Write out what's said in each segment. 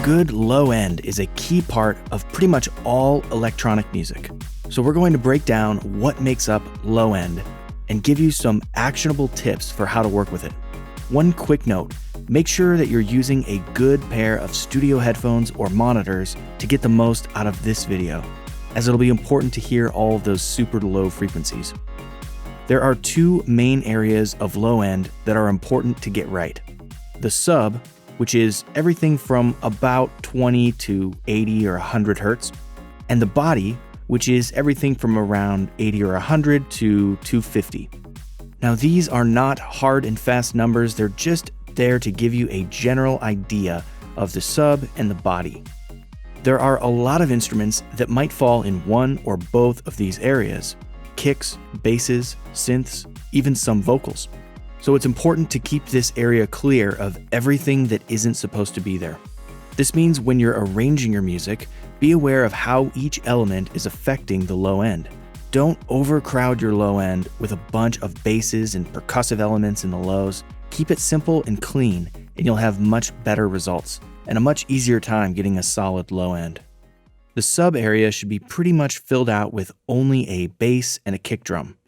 good low end is a key part of pretty much all electronic music. So we're going to break down what makes up low end and give you some actionable tips for how to work with it. One quick note, make sure that you're using a good pair of studio headphones or monitors to get the most out of this video, as it'll be important to hear all of those super low frequencies. There are two main areas of low end that are important to get right. The sub, which is everything from about 20 to 80 or 100 hertz, and the body, which is everything from around 80 or 100 to 250. Now these are not hard and fast numbers, they're just there to give you a general idea of the sub and the body. There are a lot of instruments that might fall in one or both of these areas: kicks, basses, synths, even some vocals. So it's important to keep this area clear of everything that isn't supposed to be there. This means when you're arranging your music, be aware of how each element is affecting the low end. Don't overcrowd your low end with a bunch of basses and percussive elements in the lows. Keep it simple and clean, and you'll have much better results and a much easier time getting a solid low end. The sub area should be pretty much filled out with only a bass and a kick drum.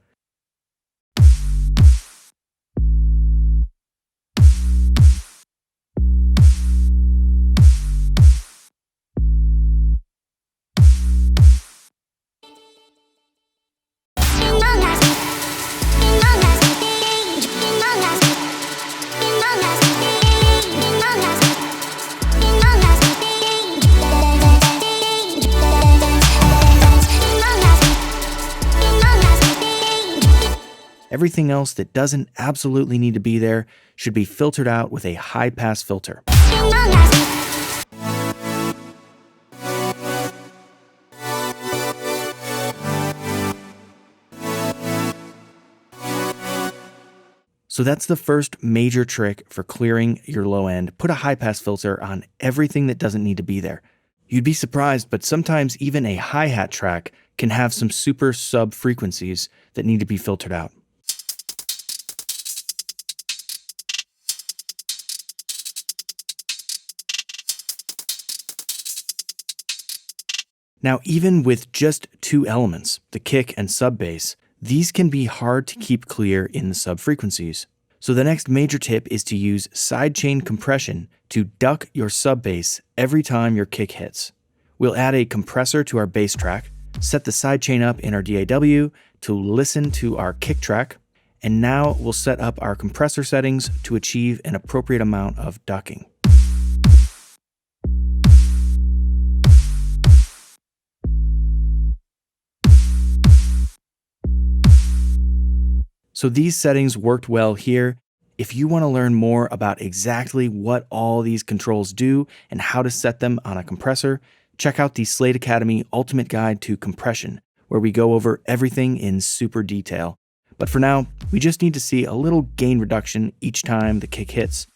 Everything else that doesn't absolutely need to be there should be filtered out with a high-pass filter. So that's the first major trick for clearing your low end. Put a high-pass filter on everything that doesn't need to be there. You'd be surprised, but sometimes even a hi-hat track can have some super sub frequencies that need to be filtered out. Now, even with just two elements, the kick and sub bass, these can be hard to keep clear in the sub frequencies. So the next major tip is to use sidechain compression to duck your sub bass every time your kick hits. We'll add a compressor to our bass track, set the sidechain up in our DAW to listen to our kick track, and now we'll set up our compressor settings to achieve an appropriate amount of ducking. So these settings worked well here. If you want to learn more about exactly what all these controls do and how to set them on a compressor, check out the Slate Academy Ultimate Guide to Compression, where we go over everything in super detail. But for now, we just need to see a little gain reduction each time the kick hits.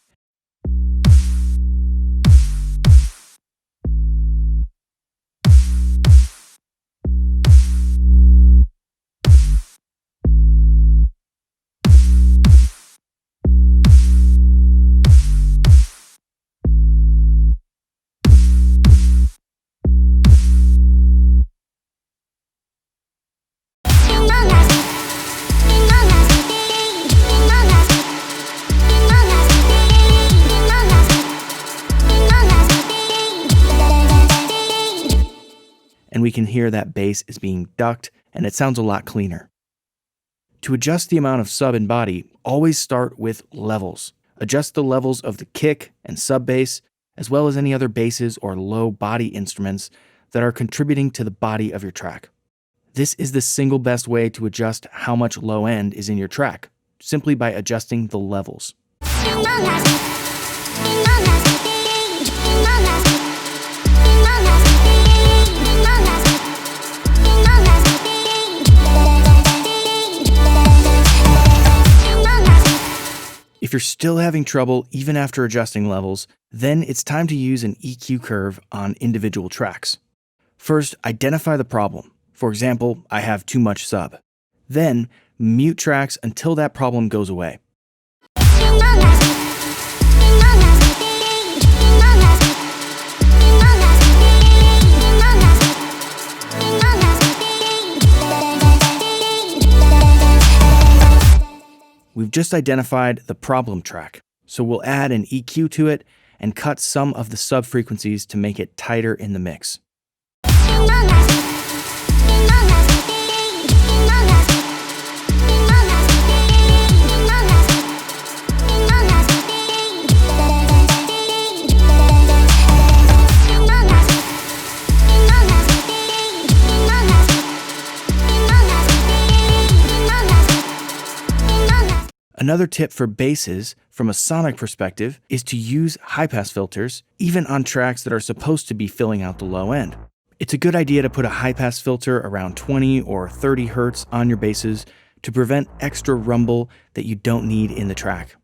And we can hear that bass is being ducked, and it sounds a lot cleaner. To adjust the amount of sub and body, always start with levels. Adjust the levels of the kick and sub bass, as well as any other basses or low body instruments that are contributing to the body of your track. This is the single best way to adjust how much low end is in your track, simply by adjusting the levels. If you're still having trouble even after adjusting levels, then it's time to use an EQ curve on individual tracks. First, identify the problem. For example, I have too much sub. Then, mute tracks until that problem goes away. We've just identified the problem track, so we'll add an EQ to it and cut some of the sub-frequencies to make it tighter in the mix. Another tip for basses, from a sonic perspective, is to use high-pass filters, even on tracks that are supposed to be filling out the low end. It's a good idea to put a high-pass filter around 20 or 30 Hz on your basses to prevent extra rumble that you don't need in the track.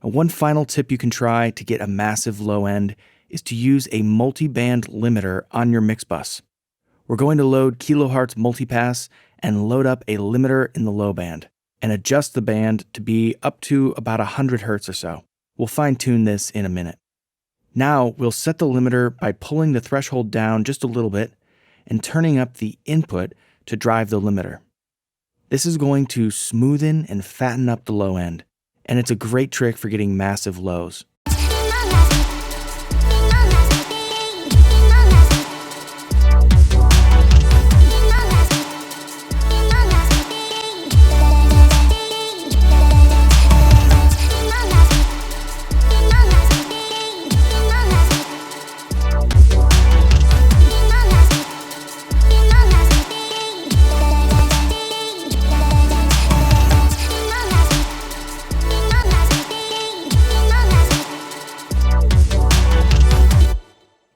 One final tip you can try to get a massive low end is to use a multiband limiter on your mix bus. We're going to load kilohertz multipass and load up a limiter in the low band, and adjust the band to be up to about 100 Hz or so. We'll fine-tune this in a minute. Now we'll set the limiter by pulling the threshold down just a little bit and turning up the input to drive the limiter. This is going to smoothen and fatten up the low end, and it's a great trick for getting massive lows.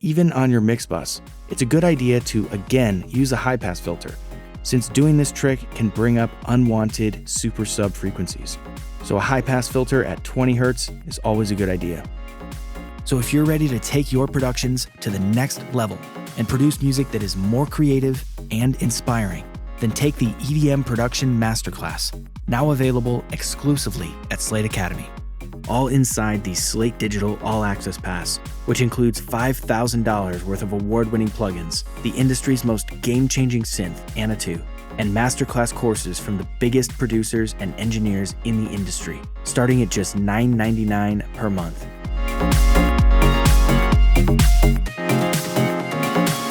Even on your mix bus, it's a good idea to, again, use a high-pass filter, since doing this trick can bring up unwanted super sub frequencies. So a high-pass filter at 20 Hz is always a good idea. So if you're ready to take your productions to the next level and produce music that is more creative and inspiring, then take the EDM Production Masterclass, now available exclusively at Slate Academy. All inside the Slate Digital All Access Pass, which includes $5,000 worth of award-winning plugins, the industry's most game-changing synth, Anna 2, and masterclass courses from the biggest producers and engineers in the industry, starting at just $9.99 per month.